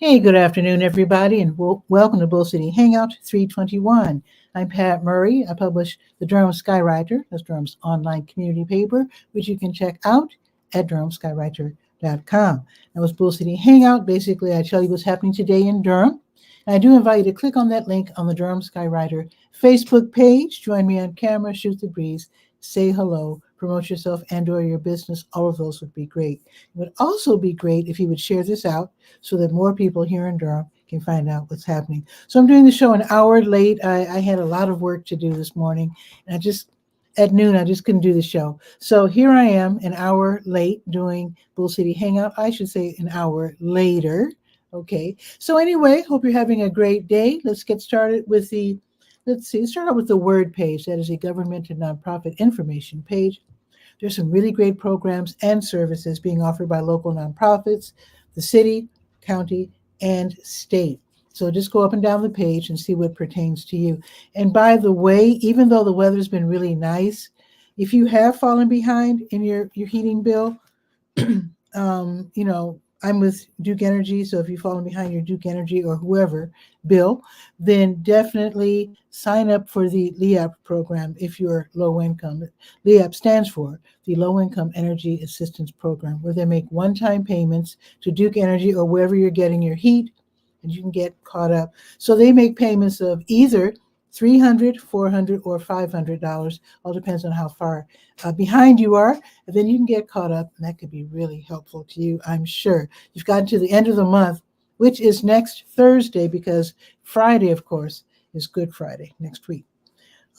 Hey, good afternoon, everybody, and welcome to Bull City Hangout 321. I'm Pat Murray. I publish the Durham Skywriter, that's Durham's online community paper, which you can check out at durhamskywriter.com. That was Bull City Hangout. Basically, I tell you what's happening today in Durham. And I do invite you to click on that link on the Durham Skywriter Facebook page. Join me on camera, shoot the breeze, say hello, promote yourself and/or your business. All of those would be great. It would also be great if you would share this out so that more people here in Durham can find out what's happening. So I'm doing the show an hour late. I had a lot of work to do this morning, and at noon, I just couldn't do the show. So here I am, an hour late doing Bull City Hangout. I should say an hour later. Okay. So anyway, hope you're having a great day. Let's get started with start out with the word page. That is a government and nonprofit information page. There's some really great programs and services being offered by local nonprofits, the city, county, and state. So just go up and down the page and see what pertains to you. And by the way, even though the weather's been really nice, if you have fallen behind in your heating bill, I'm with Duke Energy, so if you've fallen behind your Duke Energy or whoever bill, then definitely sign up for the 𝗕𝗓𝗄 program if you're low income. 𝗕𝗓𝗄 stands for the Low Income Energy Assistance Program, where they make one-time payments to Duke Energy or wherever you're getting your heat, and you can get caught up. So they make payments of either $300, $400, or $500. All depends on how far behind you are. And then you can get caught up, and that could be really helpful to you, I'm sure. You've gotten to the end of the month, which is next Thursday, because Friday, of course, is Good Friday next week.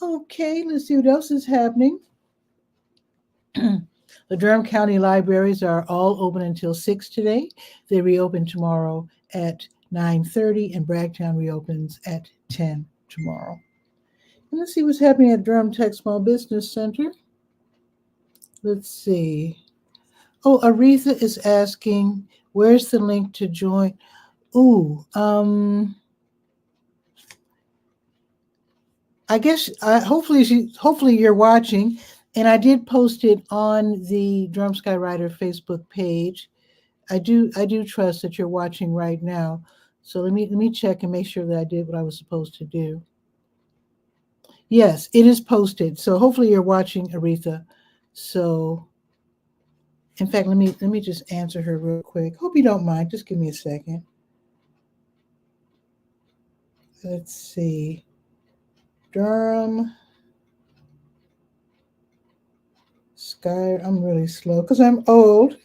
Okay, let's see what else is happening. The Durham County libraries are all open until 6 today. They reopen tomorrow at 9:30, and Bragtown reopens at 10 tomorrow. And let's see what's happening at Durham Tech Small Business Center. Let's see. Oh, Aretha is asking, where's the link to join? I guess hopefully you're watching, and I did post it on the Durham Skywriter Facebook page. I do trust that you're watching right now. So let me check and make sure that I did what I was supposed to do. Yes, it is posted. So hopefully you're watching, Aretha. So, in fact, let me just answer her real quick. Hope you don't mind. Just give me a second. Let's see. Durham Sky. I'm really slow because I'm old.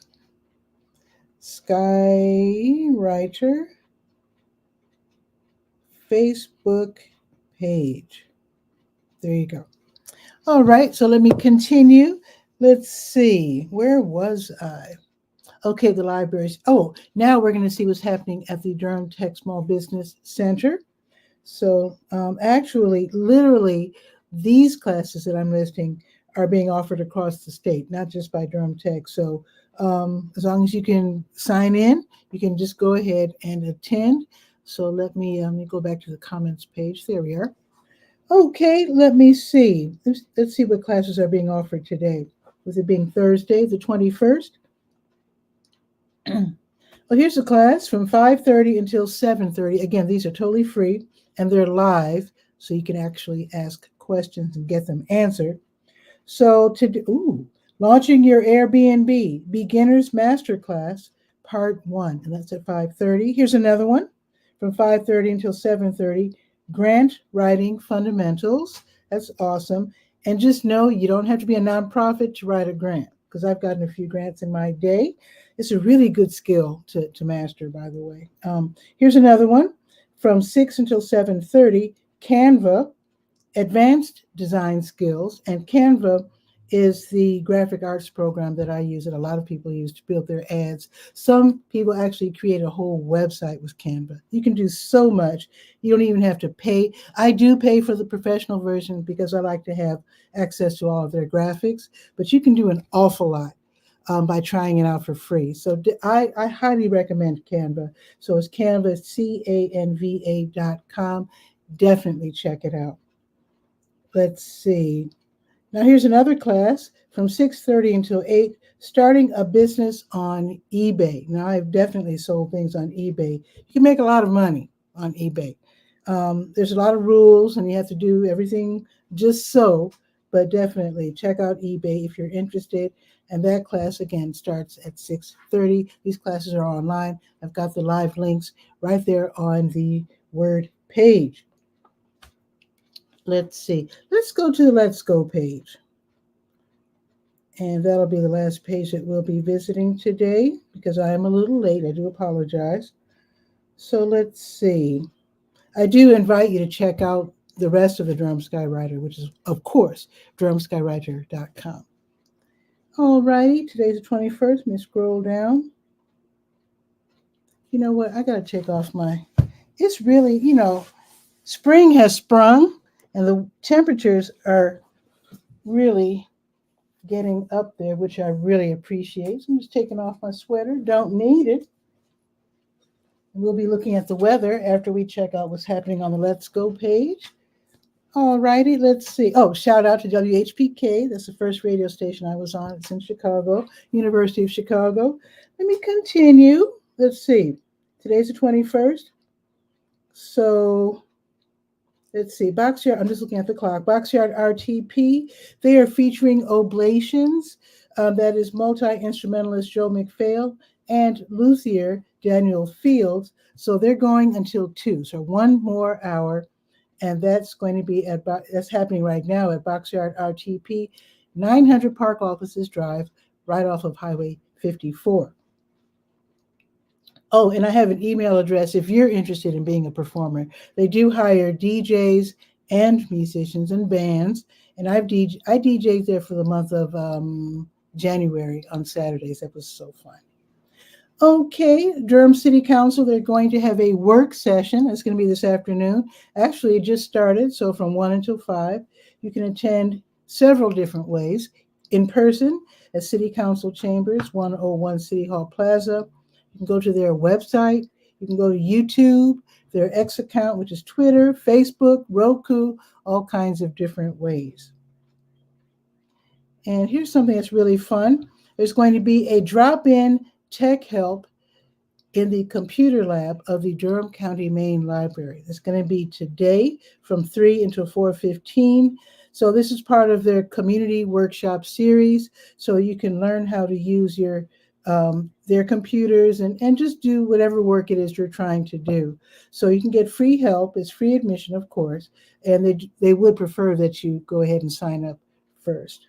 Skywriter Facebook page. There you go. All right, so let me continue. Let's see. Where was I? Okay, the libraries. Oh, now we're going to see what's happening at the Durham Tech Small Business Center. So actually, literally, these classes that I'm listing are being offered across the state, not just by Durham Tech. So as long as you can sign in, you can just go ahead and attend. So let me go back to the comments page. There we are. Okay, let me see. Let's see what classes are being offered today. With it being Thursday, the 21st. Well, here's a class from 5:30 until 7:30. Again, these are totally free, and they're live, so you can actually ask questions and get them answered. So launching your Airbnb Beginners Masterclass, Part 1, and that's at 5:30. Here's another one from 5:30 until 7:30. Grant Writing Fundamentals. That's awesome. And just know you don't have to be a nonprofit to write a grant, because I've gotten a few grants in my day. It's a really good skill to master, by the way. Here's another one from 6 until 7:30. Canva, Advanced Design Skills. And Canva is the graphic arts program that I use, that a lot of people use to build their ads. Some people actually create a whole website with Canva. You can do so much. You don't even have to pay. I do pay for the professional version because I like to have access to all of their graphics, but you can do an awful lot by trying it out for free. So I highly recommend Canva. So it's Canva, Canva.com. Definitely check it out. Let's see. Now here's another class from 6:30 until 8, starting a business on eBay. Now I've definitely sold things on eBay. You can make a lot of money on eBay. There's a lot of rules and you have to do everything just so, but definitely check out eBay if you're interested. And that class again starts at 6:30. These classes are online. I've got the live links right there on the Word page. Let's see. Let's go to the Let's Go page. And that'll be the last page that we'll be visiting today because I am a little late. I do apologize. So let's see. I do invite you to check out the rest of the 𝗕𝗓𝗟𝗟, which is, of course, 𝗕𝗓𝗟𝗟.com. All righty. Today's the 21st. Let me scroll down. You know what? I got to take off my... It's really, spring has sprung and the temperatures are really getting up there, which I really appreciate. So I'm just taking off my sweater. Don't need it. We'll be looking at the weather after we check out what's happening on the Let's Go page. All righty, let's see. Oh, shout out to WHPK. That's the first radio station I was on. It's in Chicago, University of Chicago. Let me continue. Let's see. Today's the 21st. So let's see. Boxyard, I'm just looking at the clock. Boxyard RTP. They are featuring oblations. That is multi-instrumentalist Joe McPhail and luthier Daniel Fields. So they're going until 2. So one more hour. And that's going to be that's happening right now at Boxyard RTP, 900 Park Offices Drive, right off of Highway 54. Oh, and I have an email address if you're interested in being a performer. They do hire DJs and musicians and bands. And I DJed there for the month of January on Saturdays. That was so fun. Okay, Durham City Council, they're going to have a work session. It's going to be this afternoon. Actually, it just started, so from 1 until 5. You can attend several different ways. In person at City Council Chambers, 101 City Hall Plaza. You can go to their website. You can go to YouTube, their X account, which is Twitter, Facebook, Roku, all kinds of different ways. And here's something that's really fun. There's going to be a drop-in tech help in the computer lab of the Durham County Main Library. It's going to be today from 3 until 4:15. So this is part of their community workshop series. So you can learn how to use their computers and just do whatever work it is you're trying to do. So you can get free help. It's free admission, of course, and they would prefer that you go ahead and sign up first.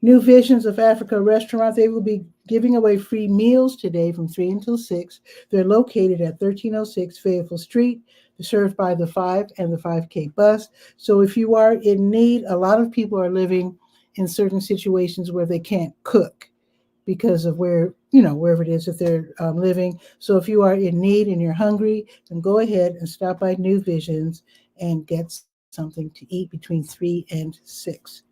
New Visions of Africa restaurant, they will be giving away free meals today from 3 until 6. They're located at 1306 Fayetteville Street. They're served by the 5 and the 5K bus. So if you are in need, a lot of people are living in certain situations where they can't cook because of wherever it is that they're living. So if you are in need and you're hungry, then go ahead and stop by New Visions and get something to eat between 3 and 6.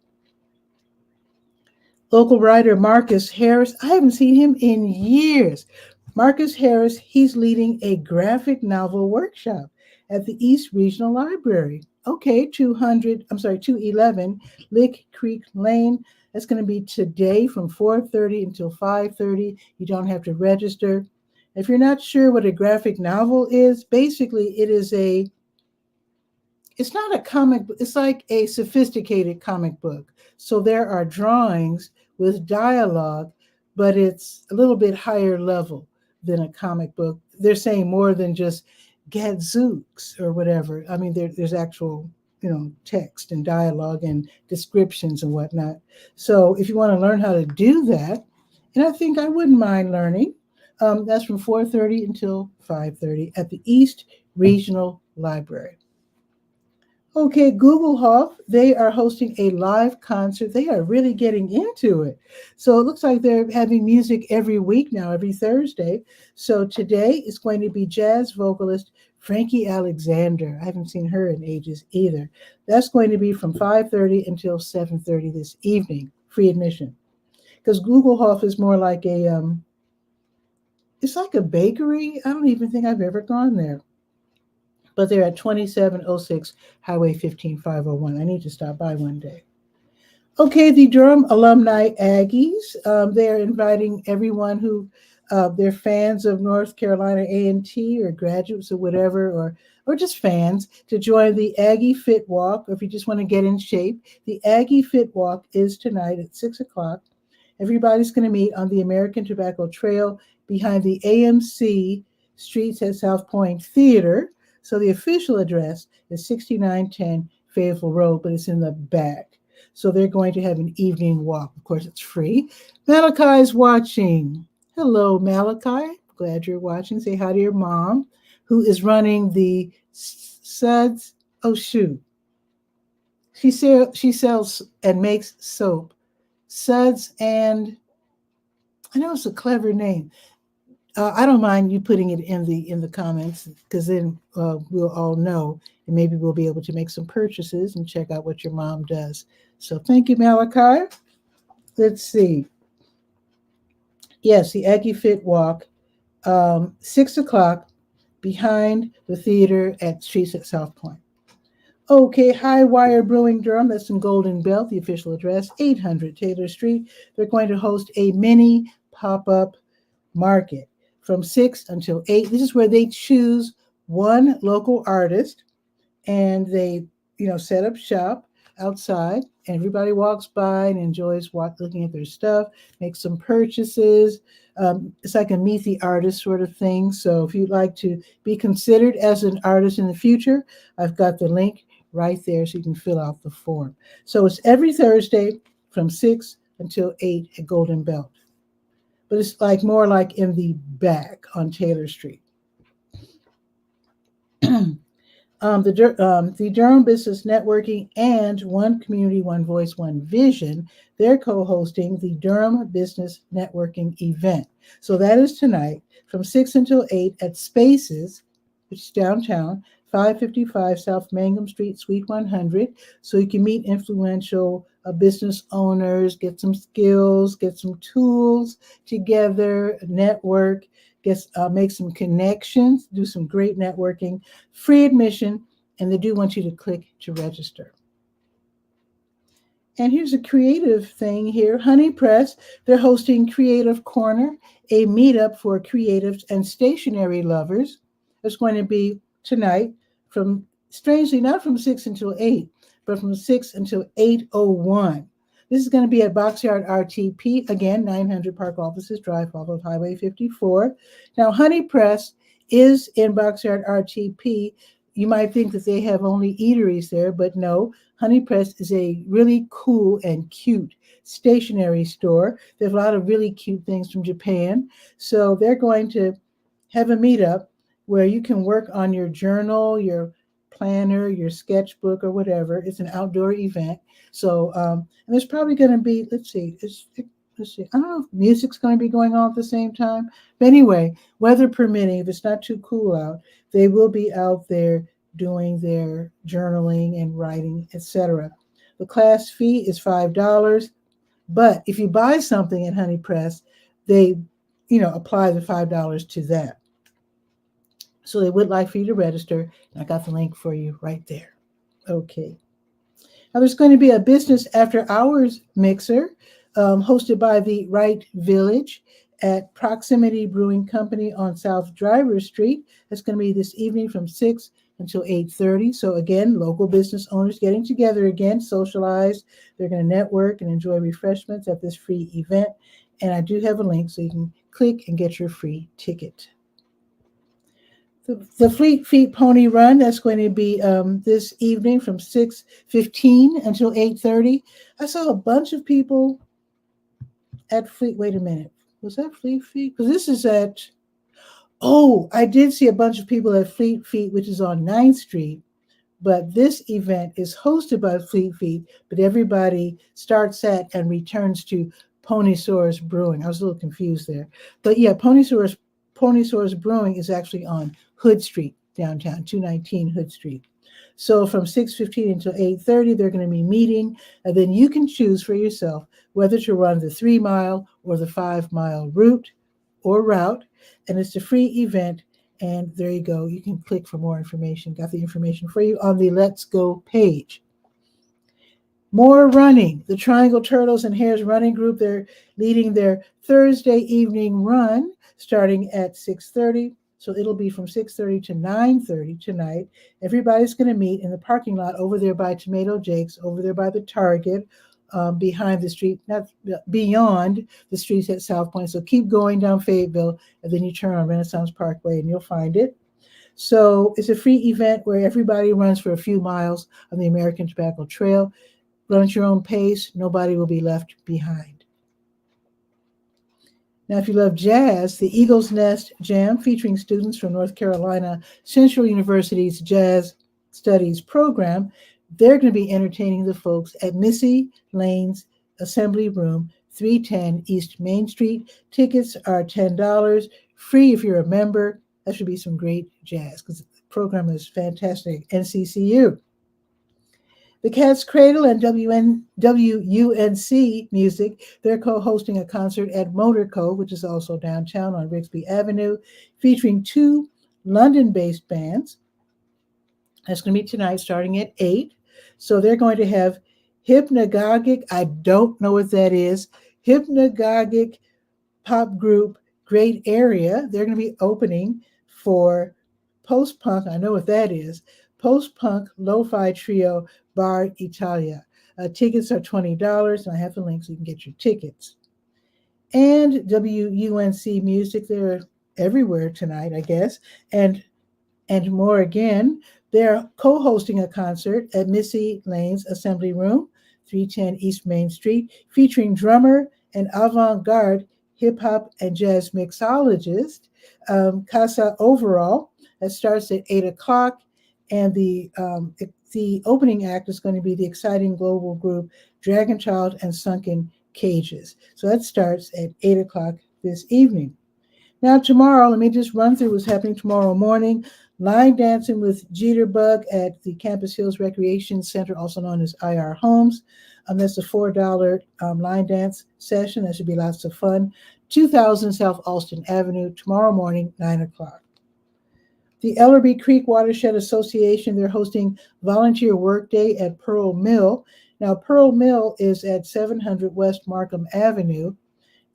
Local writer Marcus Harris, I haven't seen him in years. Marcus Harris, he's leading a graphic novel workshop at the East Regional Library. Okay, 211 Lick Creek Lane. That's going to be today from 4:30 until 5:30. You don't have to register. If you're not sure what a graphic novel is, basically it's not a comic book, it's like a sophisticated comic book. So there are drawings with dialogue, but it's a little bit higher level than a comic book. They're saying more than just gadzooks or whatever. I mean, there's actual, text and dialogue and descriptions and whatnot. So if you want to learn how to do that, and I think I wouldn't mind learning, that's from 4:30 until 5:30 at the East Regional Library. Okay, Google Hoff, they are hosting a live concert. They are really getting into it. So it looks like they're having music every week now, every Thursday. So today is going to be jazz vocalist Frankie Alexander. I haven't seen her in ages either. That's going to be from 5:30 until 7:30 this evening, free admission. Because Google Hoff is more like it's like a bakery. I don't even think I've ever gone there. But they're at 2706 Highway 15501. I need to stop by one day. Okay, the Durham Alumni Aggies, they're inviting everyone who they're fans of North Carolina A&T or graduates or whatever, or just fans, to join the Aggie Fit Walk. Or if you just want to get in shape, the Aggie Fit Walk is tonight at 6 o'clock. Everybody's going to meet on the American Tobacco Trail behind the AMC Streets at South Point Theater. So the official address is 6910 Fayetteville Road, but it's in the back. So they're going to have an evening walk. Of course, it's free. Malachi is watching. Hello, Malachi. Glad you're watching. Say hi to your mom, who is running the suds. Oh, shoot. She sells and makes soap. Suds, and I know it's a clever name. I don't mind you putting it in the comments, because then we'll all know, and maybe we'll be able to make some purchases and check out what your mom does. So thank you, Malachi. Let's see. Yes, the Aggie Fit Walk, 6 o'clock behind the theater at Streets at South Point. Okay, High Wire Brewing Durham, that's in Golden Belt, the official address, 800 Taylor Street. They're going to host a mini pop-up market from 6 until 8. This is where they choose one local artist, and they, set up shop outside, and everybody walks by and enjoys looking at their stuff, make some purchases. It's like a meet the artist sort of thing. So if you'd like to be considered as an artist in the future, I've got the link right there so you can fill out the form. So it's every Thursday from 6 until 8 at Golden Belt. But it's more like in the back on Taylor Street. The Durham Business Networking and One Community, One Voice, One Vision, they're co-hosting the Durham Business Networking event. So that is tonight from 6 until 8 at Spaces, which is downtown, 555 South Mangum Street, Suite 100. So you can meet influential business owners, get some skills, get some tools together, network, make some connections, do some great networking, free admission, and they do want you to click to register. And here's a creative thing here. Honey Press, they're hosting Creative Corner, a meetup for creatives and stationery lovers. It's going to be tonight from, strangely, not from 6 until 8, but from 6 until 8:01. This is going to be at Boxyard RTP, again, 900 Park Offices Drive off of Highway 54. Now, Honey Press is in Boxyard RTP. You might think that they have only eateries there, but no. Honey Press is a really cool and cute stationery store. They have a lot of really cute things from Japan. So they're going to have a meetup where you can work on your journal, your planner, your sketchbook, or whatever. It's an outdoor event. So, and there's probably going to be, let's see. I don't know if music's going to be going on at the same time. But anyway, weather permitting, if it's not too cool out, they will be out there doing their journaling and writing, etc. The class fee is $5. But if you buy something at Honey Press, they, apply the $5 to that. So they would like for you to register. I got the link for you right there. Okay. Now there's going to be a business after hours mixer hosted by the Wright Village at Proximity Brewing Company on South Driver Street. That's going to be this evening from 6 until 8:30. So again, local business owners getting together again, socialize. They're going to network and enjoy refreshments at this free event. And I do have a link so you can click and get your free ticket. The Fleet Feet Pony Run, that's going to be this evening from 6:15 until 8:30. I saw a bunch of people at Fleet. Wait a minute. Was that Fleet Feet? Because this is at, I did see a bunch of people at Fleet Feet, which is on 9th Street. But this event is hosted by Fleet Feet, but everybody starts at and returns to Ponysaurus Brewing. I was a little confused there. But yeah, Ponysaurus Brewing is actually on Hood Street, downtown, 219 Hood Street. So from 6:15 until 8:30, they're going to be meeting, and then you can choose for yourself whether to run the 3-mile or the 5-mile route, and it's a free event. And there you go. You can click for more information. Got the information for you on the Let's Go page. More running. The Triangle Turtles and Hares running group, they're leading their Thursday evening run starting at 6:30. So it'll be from 6:30 to 9:30 tonight. Everybody's going to meet in the parking lot over there by Tomato Jake's, over there by the Target, behind the street, not beyond the streets at South Point. So keep going down Fayetteville, and then you turn on Renaissance Parkway and you'll find it. So it's a free event where everybody runs for a few miles on the American Tobacco Trail. Run at your own pace. Nobody will be left behind. Now, if you love jazz, the Eagle's Nest Jam, featuring students from North Carolina Central University's Jazz Studies program, they're going to be entertaining the folks at Missy Lane's Assembly Room, 310 East Main Street. Tickets are $10, free if you're a member. That should be some great jazz because the program is fantastic. NCCU. The Cat's Cradle and WUNC Music, they're co-hosting a concert at Motor Co., which is also downtown on Rigsby Avenue, featuring two London-based bands. That's going to be tonight starting at 8. So they're going to have hypnagogic, I don't know what that is, hypnagogic pop group Great Area. They're going to be opening for post-punk, I know what that is, post-punk lo-fi trio Bar Italia. Tickets are $20, and I have the link so you can get your tickets. And WUNC Music, they're everywhere tonight, I guess, and more again. They're co-hosting a concert at Missy Lane's Assembly Room, 310 East Main Street, featuring drummer and avant-garde hip-hop and jazz mixologist, Casa Overall. That starts at 8 o'clock. And the opening act is going to be the exciting global group Dragonchild and Sunken Cages. So that starts at 8 o'clock this evening. Now tomorrow, let me just run through what's happening tomorrow morning. Line dancing with Jitterbug at the Campus Hills Recreation Center, also known as IR Homes. That's a $4 line dance session. That should be lots of fun. 2000 South Alston Avenue, tomorrow morning, 9 o'clock. The Ellerby Creek Watershed Association, they're hosting Volunteer Work Day at Pearl Mill. Now, Pearl Mill is at 700 West Markham Avenue,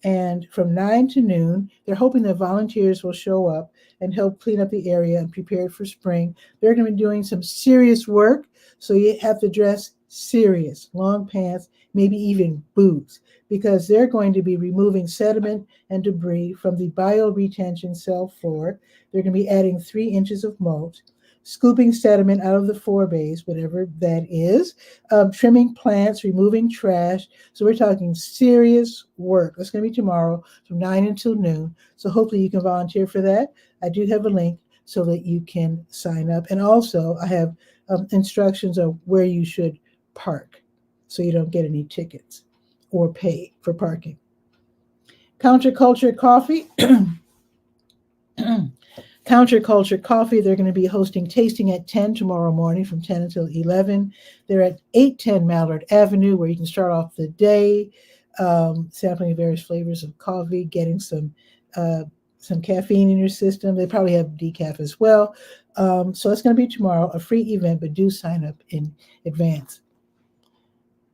and from 9 to noon, they're hoping that volunteers will show up and help clean up the area and prepare for spring. They're going to be doing some serious work, so you have to dress serious, long pants, maybe even boots, because they're going to be removing sediment and debris from the bioretention cell floor. They're going to be adding 3 inches of mulch, scooping sediment out of the forebays, whatever that is, trimming plants, removing trash. So we're talking serious work. That's going to be tomorrow from 9 until noon. So hopefully you can volunteer for that. I do have a link so that you can sign up. And also I have instructions of where you should park so you don't get any tickets or pay for parking. Counterculture Coffee. Counterculture Coffee, they're going to be hosting tasting at 10 tomorrow morning from 10 until 11. They're at 810 Mallard Avenue, where you can start off the day sampling various flavors of coffee, getting some caffeine in your system. They probably have decaf as well. So it's going to be tomorrow, a free event, but do sign up in advance.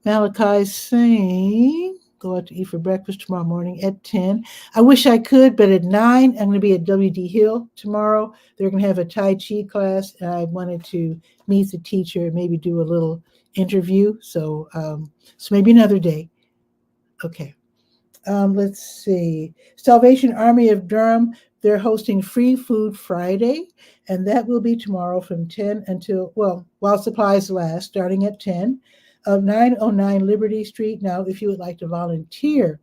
Malachi saying, go out to eat for breakfast tomorrow morning at 10. I wish I could, but at 9, I'm going to be at W.D. Hill tomorrow. They're going to have a Tai Chi class, and I wanted to meet the teacher and maybe do a little interview. So maybe another day. Okay. Let's see. Salvation Army of Durham, they're hosting Free Food Friday, and that will be tomorrow from 10 until, while supplies last, starting at 10. 909 Liberty Street. Now, if you would like to volunteer,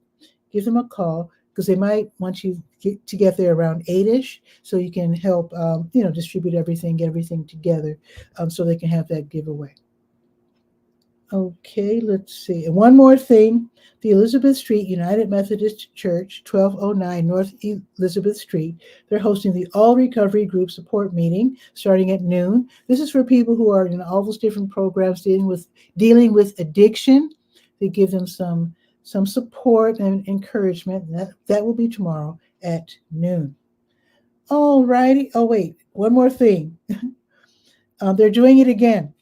give them a call because they might want you to get there around 8-ish so you can help, distribute everything, get everything together so they can have that giveaway. Okay, let's see. And one more thing. The Elizabeth Street United Methodist Church, 1209 North Elizabeth Street, they're hosting the All Recovery Group Support Meeting starting at noon. This is for people who are in all those different programs dealing with addiction. They give them some support and encouragement. That will be tomorrow at noon. All righty. Oh, wait, one more thing. They're doing it again.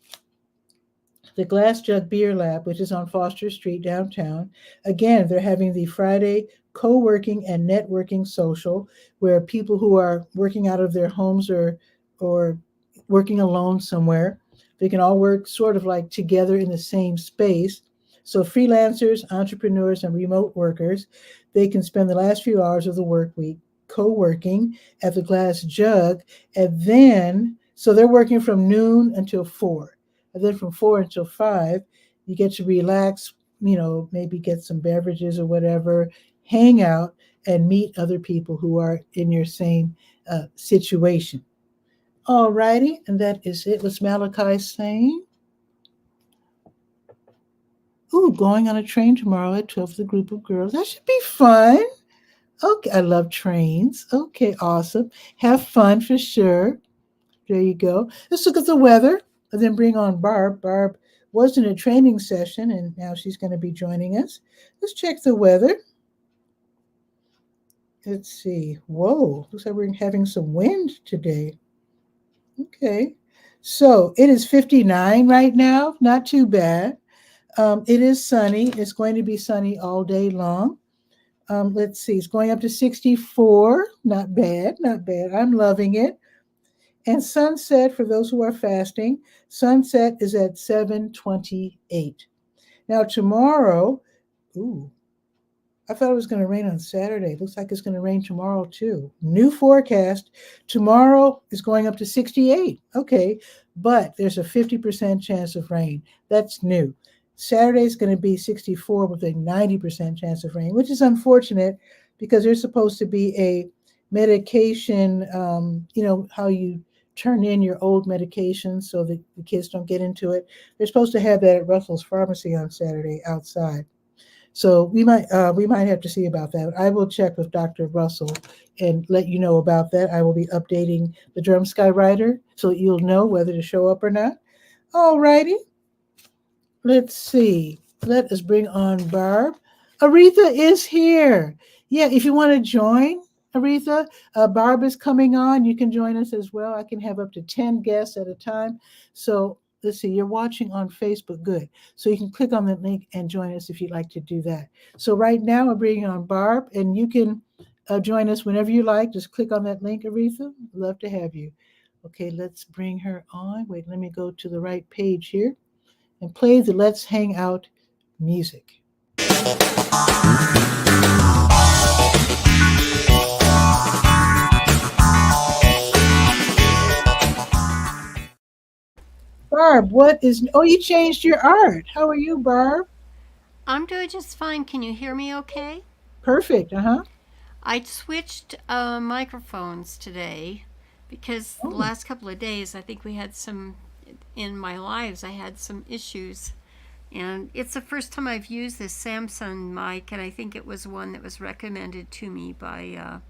The Glass Jug Beer Lab, which is on Foster Street downtown. Again, they're having the Friday co-working and networking social where people who are working out of their homes or working alone somewhere, they can all work sort of like together in the same space. So freelancers, entrepreneurs, and remote workers, they can spend the last few hours of the work week co-working at the Glass Jug, and then so they're working from noon until 4, and then from 4 until 5, you get to relax, maybe get some beverages or whatever, hang out, and meet other people who are in your same situation. All righty, and that is it. What's Malachi saying? Ooh, going on a train tomorrow at 12 with a group of girls. That should be fun. Okay, I love trains. Okay, awesome. Have fun for sure. There you go. Let's look at the weather and then bring on Barb. Barb was in a training session and now she's going to be joining us. Let's check the weather. Let's see. Whoa, looks like we're having some wind today. Okay. So it is 59 right now. Not too bad. It is sunny. It's going to be sunny all day long. Let's see. It's going up to 64. Not bad. Not bad. I'm loving it. And sunset, for those who are fasting, sunset is at 7:28. Now tomorrow, ooh, I thought it was going to rain on Saturday. Looks like it's going to rain tomorrow too. New forecast. Tomorrow is going up to 68. Okay, but there's a 50% chance of rain. That's new. Saturday is going to be 64 with a 90% chance of rain, which is unfortunate because there's supposed to be a medication, how you turn in your old medications so that the kids don't get into it. They're supposed to have that at Russell's Pharmacy on Saturday outside. So we might have to see about that. I will check with Dr. Russell and let you know about that. I will be updating the Drum Sky Rider so you'll know whether to show up or not. All righty. Let's see. Let us bring on Barb. Aretha is here. Yeah, if you want to join, Aretha, Barb is coming on. You can join us as well. I can have up to 10 guests at a time. So let's see, you're watching on Facebook. Good. So you can click on that link and join us if you'd like to do that. So right now we're bringing on Barb, and you can join us whenever you like. Just click on that link, Aretha. Love to have you. Okay, let's bring her on. Wait, let me go to the right page here and play the Let's Hang Out music. Barb, you changed your art. How are you, Barb? I'm doing just fine. Can you hear me okay? Perfect. Uh-huh. I switched microphones today because the Oh, last couple of days I think we had some, in my lives, I had some issues. And it's the first time I've used this Samsung mic, and I think it was one that was recommended to me by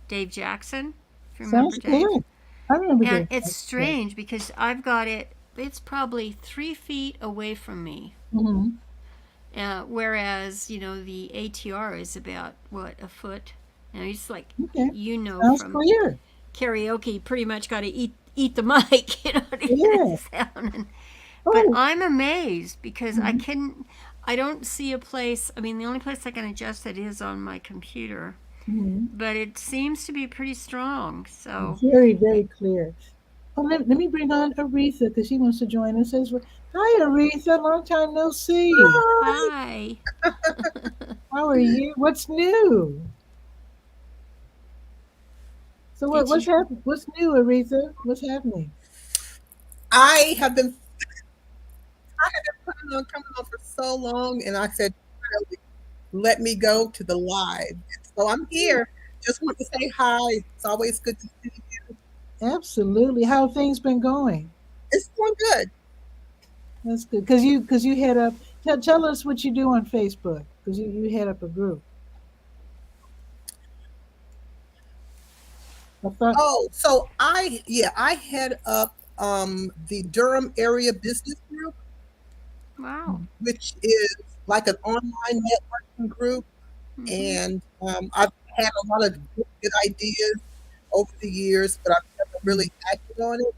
Dave Jackson, if you remember sounds Dave. good. I remember And that. it's strange because I've got it, it's probably 3 feet away from me. Mm-hmm. Whereas, the ATR is about, what, a foot? And it's like, Okay. Sounds from clear. karaoke, you pretty much got to eat the mic, to hear Yeah. the sound. But Oh. I'm amazed because Mhm. I don't see a place. I mean, the only place I can adjust it is on my computer, Mhm. but it seems to be pretty strong. So, Very, very clear. Oh, let me bring on Aretha because she wants to join us as well. Hi, Aretha. Long time no see. Hi. hi. How are you? What's new? So Did what's you? happening? What's new, Aretha? What's happening? I have been putting on coming on for so long, and I said, "Finally, let me go to the live." So I'm here. Just want to say hi. It's always good to see you. Absolutely. How have things been going? It's going good. That's good. Because you head up. Tell us what you do on Facebook. Because you head up a group. I thought. So I head up the Durham area business group, Wow. which is like an online networking group, Mm-hmm. and I've had a lot of good ideas over the years, but I've never really acted on it.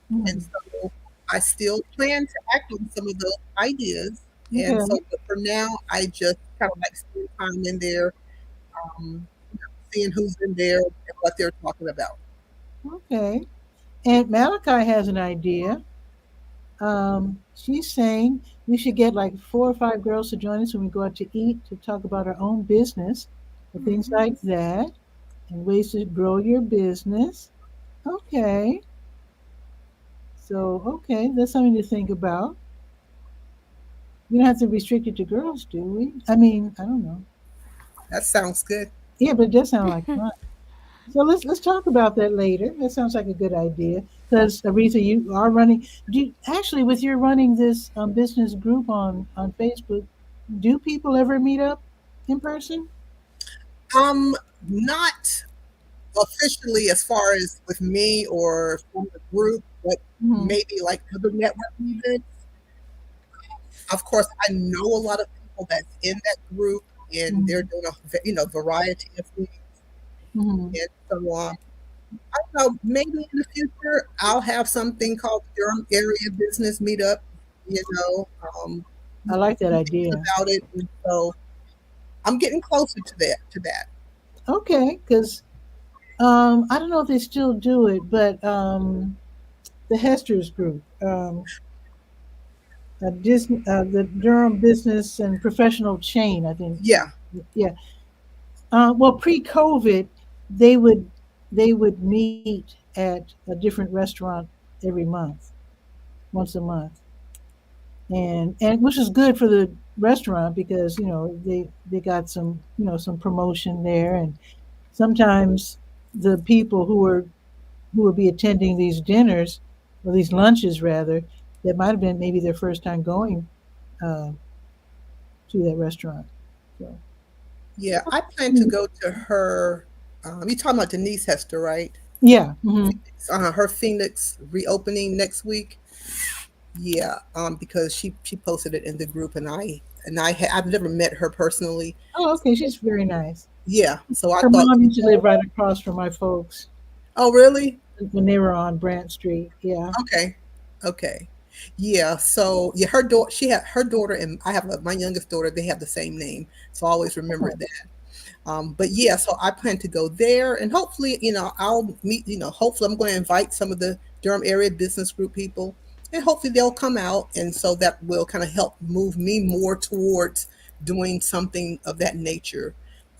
And Mhm. so I still plan to act on some of those ideas. And so, Okay. but for now, I just kind of like spend time in there, seeing who's in there and what they're talking about. Okay. And Malachi has an idea. She's saying we should get like 4 or 5 girls to join us when we go out to eat to talk about our own business and things Mm-hmm. like that and ways to grow your business. Okay. So, okay, that's something to think about. We don't have to restrict it to girls, do we? I mean, I don't know. That sounds good. Yeah, but it does sound like fun. So let's talk about that later. That sounds like a good idea. Because Aretha, you are running. Do you, actually with your running this business group on Facebook? Do people ever meet up in person? Um, Not officially as far as with me or from the group, but Hmm. maybe like other networking events. Of course, I know a lot of people that's in that group, and they're Hmm. doing variety of things Hmm. and so on. I don't know, maybe in the future I'll have something called the Durham Area Business Meetup. You know, I like that thinking idea. about it, and so I'm getting closer to that. Okay, because I don't know if they still do it, but the Hester's group, the Durham Business and Professional Chain, I think. Yeah, Yeah. Well, pre-COVID, they would they would meet at a different restaurant every month, once a month, and which is good for the restaurant because they got some promotion there, and sometimes the people who would be attending these dinners or these lunches rather, that might have been maybe their first time going uh, to that restaurant. So yeah. I plan to go to her. You talking about Denise Hester, right? yeah. Hmm. Her Phoenix reopening next week. Yeah, because she posted it in the group, and I've never met her personally. Oh, okay. She's very nice. Yeah, so I Her thought, mom used to live right across from my folks oh really? when they were on Brant Street. Yeah. Okay, okay, yeah. So yeah, she had her daughter, and I have my youngest daughter. They have the same name, so I always remember Oh, that. But yeah, so I plan to go there, and hopefully, I'll meet. Hopefully, I'm going to invite some of the Durham area business group people, and hopefully they'll come out, and so that will kind of help move me more towards doing something of that nature.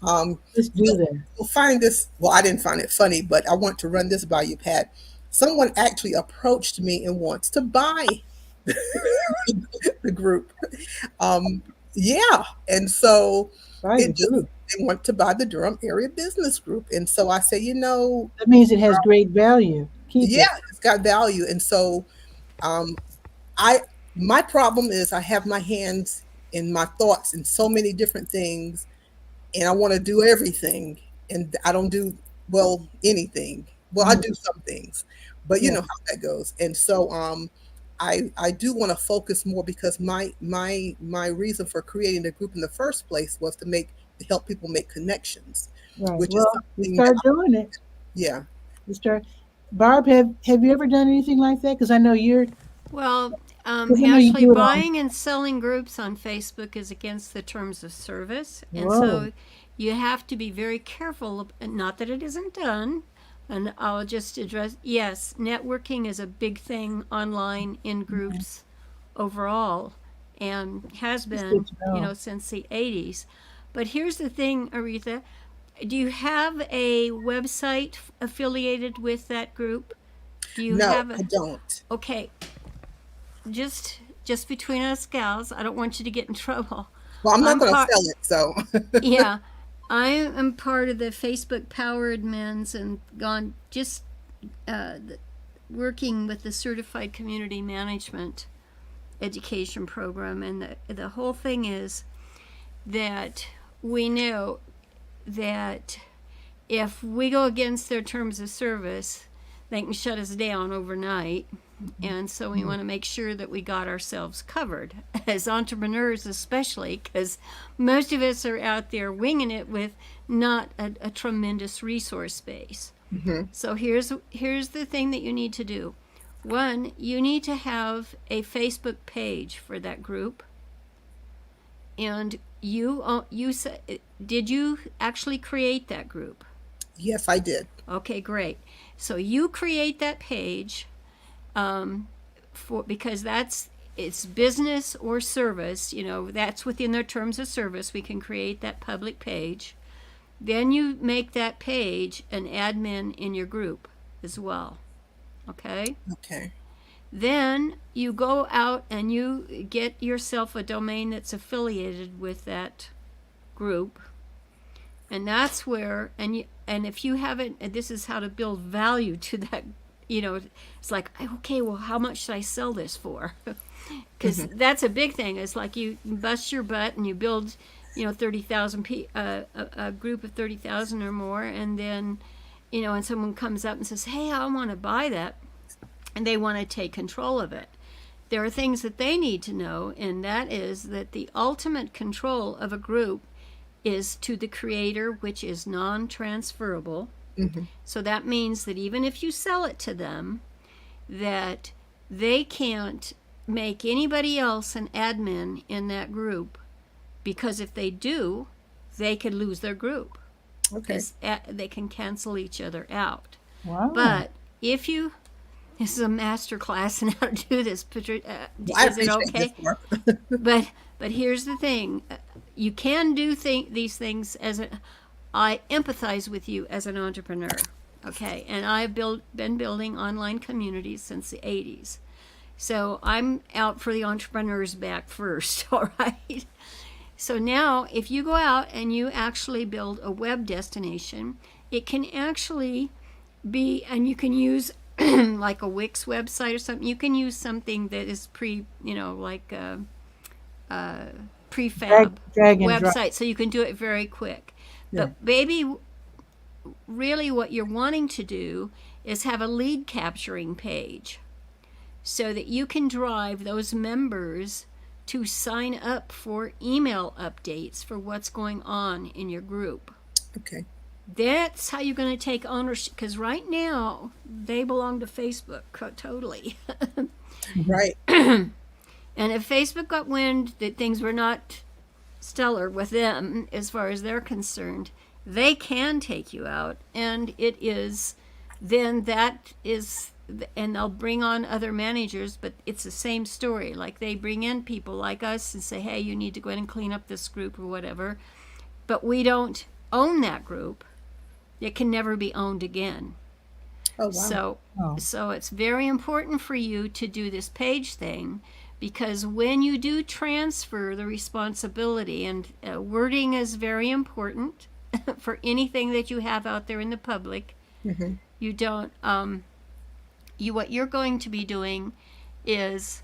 Um, let's do you'll, that. you'll find this. Well, I didn't find it funny, but I want to run this by you, Pat. Someone actually approached me and wants to buy the group. Um, yeah, and so By the it just group. they want to buy the Durham area business group, and so I say, That means it has great value. Keep yeah, it. it's got value, and so um, I my problem is I have my hands and my thoughts in so many different things, and I want to do everything, and I don't do well anything. Well, I Mhm. do some things, but you Yeah. know how that goes. And so I do want to focus more because my reason for creating the group in the first place was to help people make connections, Right. which is Well, you something that start doing it. yeah. You start. Barb, have you ever done anything like that? Because I know you're. Well, Because I know you actually, do it on. buying and selling groups on Facebook is against the terms of service, and Whoa. so you have to be very careful. Not that it isn't done, and I'll just address. Yes, networking is a big thing online in Mhm. groups overall, and has It's good been, to know. since the '80s. But here's the thing, Aretha. Do you have a website affiliated with that group? Do you No, have I a? don't. Okay, just between us gals, I don't want you to get in trouble. Well, I'm not I'm going to part. sell it, so Yeah, I am part of the Facebook Power Admins and gone just working with the Certified Community Management Education Program, and the whole thing is that we know that if we go against their terms of service, they can shut us down overnight. And so we Mhm. want to make sure that we got ourselves covered as entrepreneurs, especially because most of us are out there winging it with not a tremendous resource base. mhm. So here's the thing that you need to do. One, you need to have a Facebook page for that group. And did you actually create that group? Yes, I did. Okay, great. So you create that page because it's business or service. That's within their terms of service. We can create that public page. Then you make that page an admin in your group as well. Okay? Okay. Then you go out and you get yourself a domain that's affiliated with that group. And that's where, and if you haven't, and this is how to build value to that, it's like, okay, well, how much should I sell this for? Because that's a big thing. It's like you bust your butt and you build, 30,000 a group of 30,000 or more, and then, and someone comes up and says, hey, I want to buy that, and they want to take control of it. There are things that they need to know, and that is that the ultimate control of a group is to the creator, which is non-transferable. So that means that even if you sell it to them, that they can't make anybody else an admin in that group, because if they do, they could lose their group. Okay. They can cancel each other out. Wow. But if you, this is a master class in how to do this. I Is it okay? appreciate this work. But here's the thing: you can do these things I empathize with you as an entrepreneur, okay? And I've been building online communities since the 80s. So I'm out for the entrepreneurs back first, all right? So now if you go out and you actually build a web destination, it can actually be, and you can use like a Wix website or something. You can use something that is like a prefab drag and website, drop. so you can do it very quick. Yeah. But baby, really what you're wanting to do is have a lead capturing page so that you can drive those members to sign up for email updates for what's going on in your group. Okay. That's how you're going to take ownership, because right now they belong to Facebook totally. Right. And if Facebook got wind that things were not stellar with them as far as they're concerned, they can take you out, and then they'll bring on other managers, but it's the same story. Like they bring in people like us and say, hey, you need to go in and clean up this group or whatever, but we don't own that group. It can never be owned again. Oh, wow. So it's very important for you to do this page thing, because when you do transfer the responsibility, and wording is very important for anything that you have out there in the public, you don't, what you're going to be doing is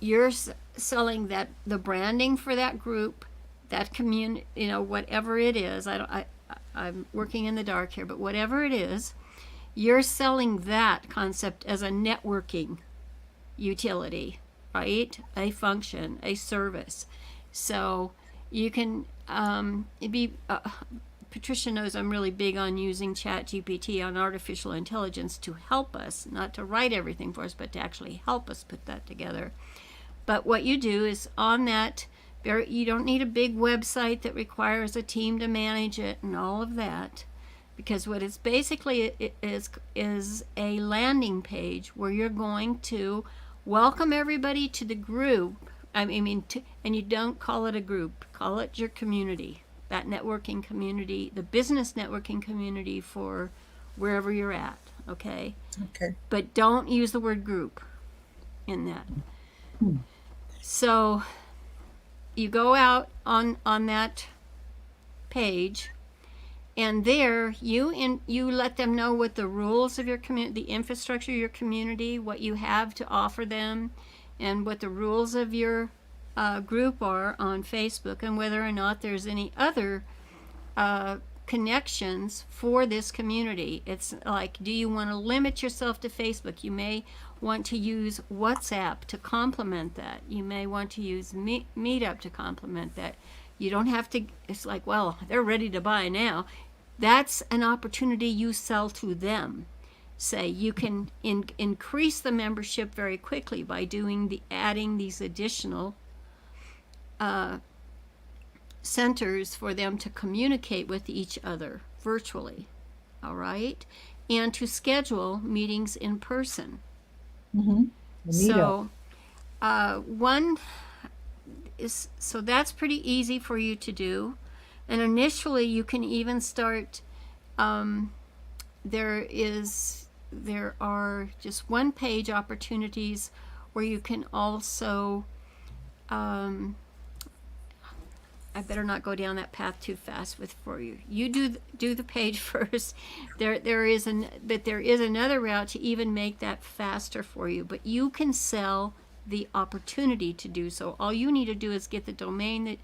you're selling the branding for that group, that community, whatever it is. I'm working in the dark here, but whatever it is, you're selling that concept as a networking utility, right? A function, a service. So you can Patricia knows I'm really big on using ChatGPT, on artificial intelligence, to help us, not to write everything for us, but to actually help us put that together. But what you do is on that, you don't need a big website that requires a team to manage it and all of that, because what it's basically is a landing page where you're going to welcome everybody to the group. And you don't call it a group, call it your community, that networking community, the business networking community for wherever you're at, okay? Okay. But don't use the word group in that. So you go out on that page, and there you let them know what the rules of your community, the infrastructure of your community, what you have to offer them, and what the rules of your group are on Facebook, and whether or not there's any other connections for this community. It's like, do you want to limit yourself to Facebook? You may want to use WhatsApp to complement that. You may want to use Meetup to complement that. You don't have to, it's like, well, they're ready to buy now. That's an opportunity you sell to them. say. You can increase the membership very quickly by adding these additional centers for them to communicate with each other virtually, all right, and to schedule meetings in person. Mm-hmm. So one is, so that's pretty easy for you to do. And initially you can even start, there are just one-page opportunities where you can also, I better not go down that path too fast for you. You do the page first. There is another route to even make that faster for you, but you can sell the opportunity to do so. All you need to do is get the domain that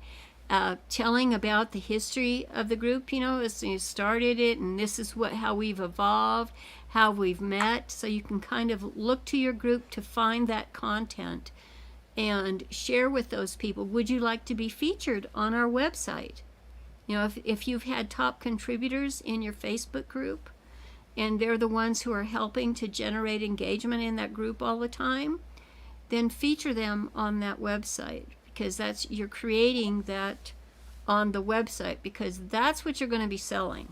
telling about the history of the group, as you started it, and this is how we've evolved, how we've met, so you can kind of look to your group to find that content and share with those people. Would you like to be featured on our website? If you've had top contributors in your Facebook group and they're the ones who are helping to generate engagement in that group all the time, then feature them on that website, because you're creating that on the website, because that's what you're going to be selling.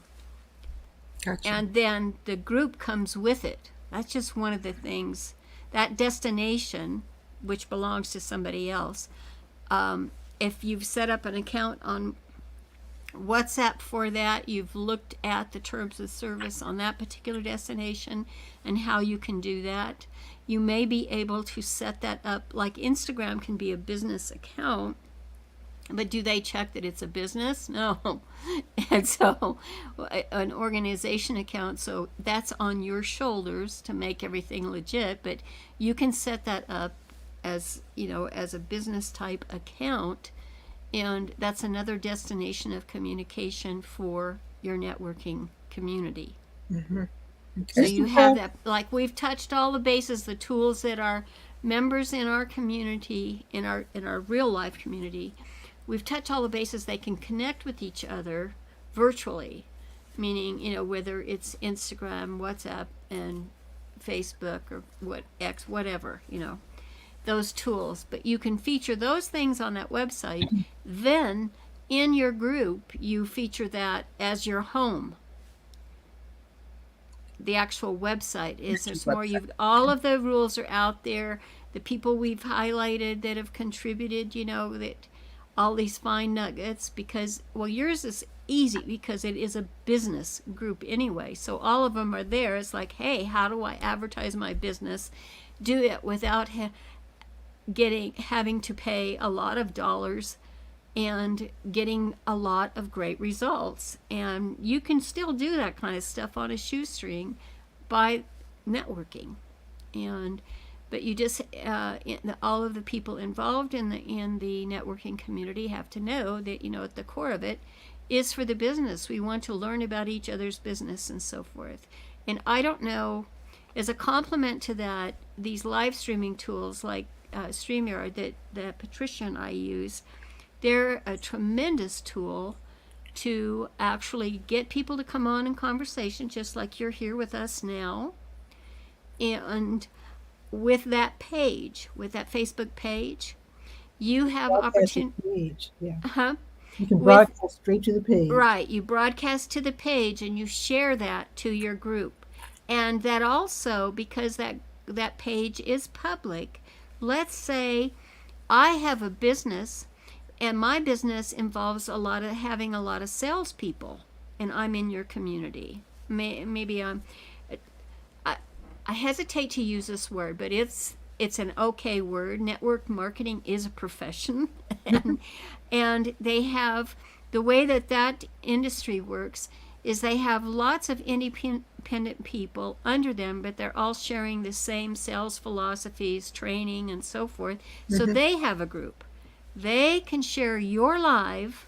Gotcha. And then the group comes with it. That's just one of the things. That destination, which belongs to somebody else, if you've set up an account on WhatsApp for that, you've looked at the terms of service on that particular destination and how you can do that. You may be able to set that up, like Instagram can be a business account, but do they check that it's a business? No. And so an organization account, so that's on your shoulders to make everything legit, but you can set that up as a business type account, and that's another destination of communication for your networking community. Mm-hmm. So Okay. you have that, like we've touched all the bases, the tools that our members in our community, in our real life community, we've touched all the bases. They can connect with each other virtually, meaning, whether it's Instagram, WhatsApp, and Facebook, or whatever, those tools. But you can feature those things on that website. Then in your group, you feature that as your home. The actual website there's more. All of the rules are out there. The people we've highlighted that have contributed, that all these fine nuggets, because, well, yours is easy because it is a business group anyway. So all of them are there. It's like, hey, how do I advertise my business? Do it without having to pay a lot of dollars and getting a lot of great results. And you can still do that kind of stuff on a shoestring by networking. But you just all of the people involved in the networking community have to know that, at the core of it is for the business. We want to learn about each other's business and so forth. And I don't know, as a complement to that, these live streaming tools like StreamYard that Patricia and I use, they're a tremendous tool to actually get people to come on in conversation, just like you're here with us now. And with that page, with that Facebook page, you have opportunity. Yeah. Uh-huh. You can broadcast straight to the page. Right. You broadcast to the page and you share that to your group. And that also, because that page is public, let's say I have a business, and my business involves having a lot of salespeople, and I'm in your community. Maybe I hesitate to use this word, but it's an okay word. Network marketing is a profession, and they have, the way that industry works is they have lots of independent people under them, but they're all sharing the same sales philosophies, training, and so forth. So they have a group. They can share your live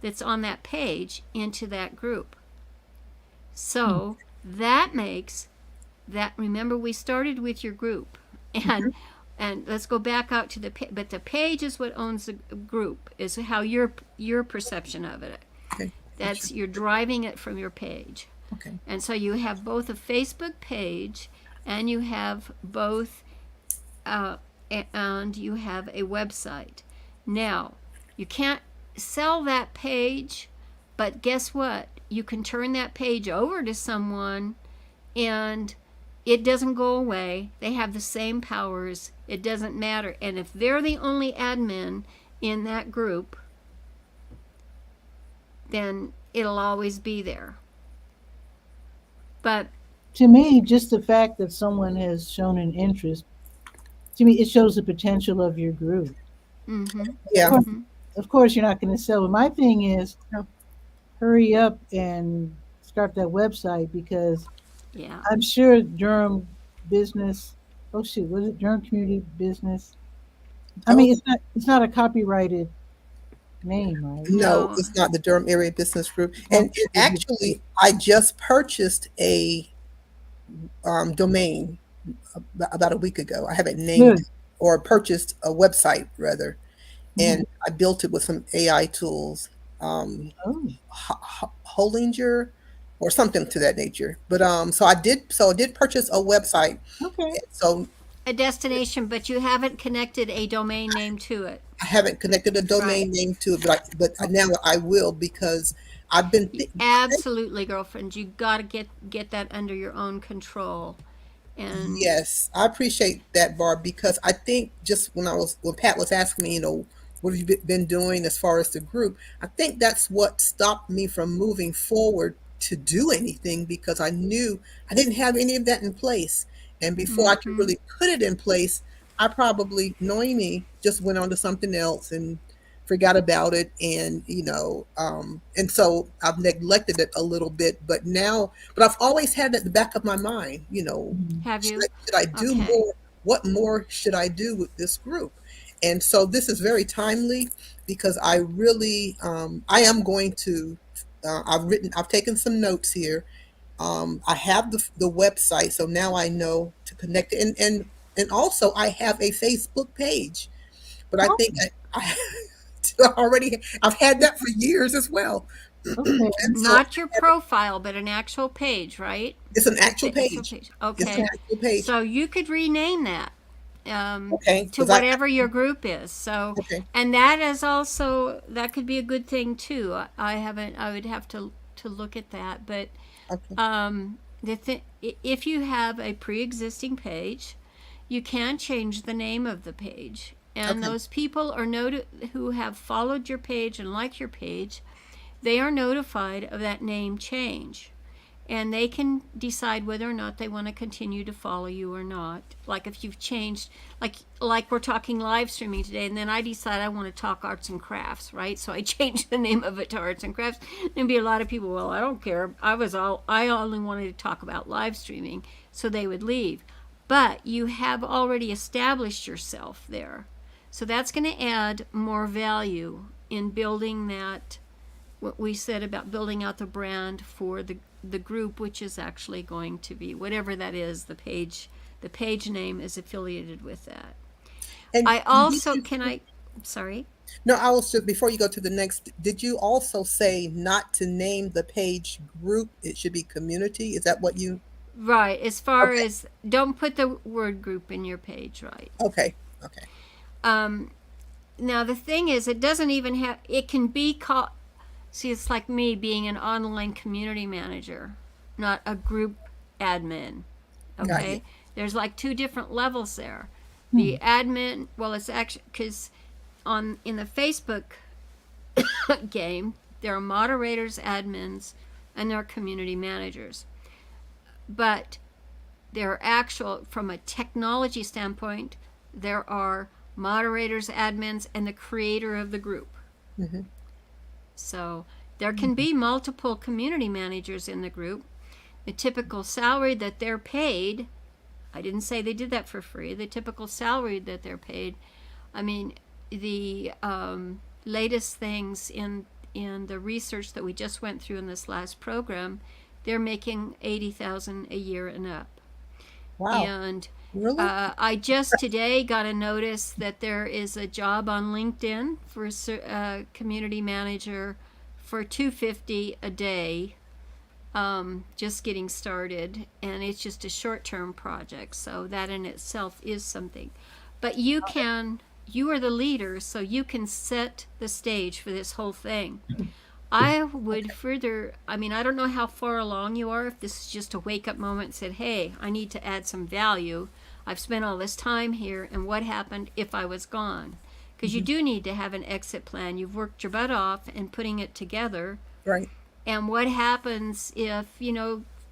that's on that page into that group. So that makes that, remember, we started with your group, and let's go back out to but the page is what owns the group, is how your perception of it. Okay. You're driving it from your page. Okay. And so you have both a Facebook page and you have both, and you have a website. Now, you can't sell that page, but guess what? You can turn that page over to someone and it doesn't go away. They have the same powers. It doesn't matter. And if they're the only admin in that group, then it'll always be there. But To me, just the fact that someone has shown an interest, to me, it shows the potential of your group. Yeah. Of course, you're not going to sell. But my thing is, No. hurry up and start that website, because yeah, I'm sure Durham business. Oh shoot, was it Durham Community Business? I mean, it's not a copyrighted name, right? No, No. it's not the Durham Area Business Group. And Okay. actually, I just purchased a domain about a week ago. I haven't named Good. it, or purchased a website rather, Mhm. and I built it with some AI tools, Oh, Hollinger or something to that nature. But so I did purchase a website. okay. So a destination, but you haven't connected a domain name to it. I haven't connected a Right. domain name to it, but now I will, because I've been Absolutely, girlfriend. You got to get that under your own control. And yes, I appreciate that, Barb, because I think just when Pat was asking me, what have you been doing as far as the group, I think that's what stopped me from moving forward to do anything, because I knew I didn't have any of that in place. And before I could really put it in place, I probably, knowing me, just went on to something else and forgot about it. And so I've neglected it a little bit, but I've always had it at the back of my mind, Mhm. have you? should I do Okay. more? What more should I do with this group? And so this is very timely, because I really, I am going to, I've taken some notes here. I have the website, so now I know to connect it. And also I have a Facebook page, but I Oh, think I already, I've had that for years as well. okay. And so Not your profile, but an actual page, right? it's an actual It's a page. page. It's an Okay. actual page. So you could rename that Okay. to Because whatever your group is. So, okay. and that is also, that could be a good thing too. I haven't. I would have to look at that. But Okay. if you have a pre-existing page, you can change the name of the page. And Okay. those people are who have followed your page and like your page, they are notified of that name change. And they can decide whether or not they want to continue to follow you or not. Like if you've changed, like we're talking live streaming today, and then I decide I want to talk arts and crafts, right? So I change the name of it to arts and crafts. There'd be a lot of people, well, I don't care. I only wanted to talk about live streaming, so they would leave. But you have already established yourself there. So that's going to add more value in building that, what we said about building out the brand for the group, which is actually going to be whatever that is. The page name is affiliated with that. And I also did you- sorry. no, I was just, before you go to the next, did you also say not to name the page group? It should be community. Is that what you? Right, as far Okay. as don't put the word group in your page, right? Okay. Okay. Now the thing is, it doesn't even have. It can be called. See, it's like me being an online community manager, not a group admin. Got you. Okay, there's like two different levels there. Hmm. The admin, well, it's actually because in the Facebook game, there are moderators, admins, and there are community managers. But there are actual, from a technology standpoint, there are moderators, admins, and the creator of the group. Mm-hmm. So there can be multiple community managers in the group. The typical salary that they're paid, I didn't say they did that for free, the typical salary that they're paid, I mean, the latest things in the research that we just went through in this last program, they're making $80,000 a year and up. Wow. And Really? I just today got a notice that there is a job on LinkedIn for a community manager for $250 a day, just getting started, and it's just a short-term project. So that in itself is something. But you are the leader, so you can set the stage for this whole thing. I would further, I mean, I don't know how far along you are, if this is just a wake-up moment and said, hey, I need to add some value. I've spent all this time here, and what happened if I was gone? Because you do need to have an exit plan. You've worked your butt off and putting it together. Right. And what happens if,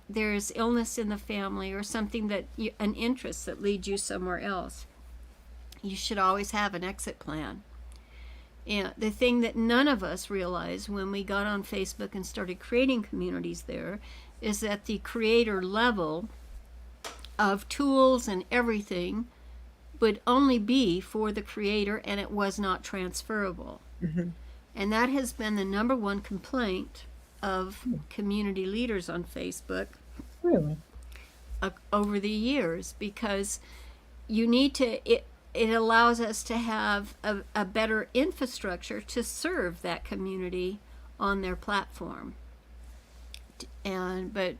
there's illness in the family or something an interest that leads you somewhere else? You should always have an exit plan. And the thing that none of us realized when we got on Facebook and started creating communities there is that the creator level of tools and everything would only be for the creator, and it was not transferable. And that has been the number one complaint of community leaders on Facebook. Really? Over the years, because you need to, it allows us to have a better infrastructure to serve that community on their platform. But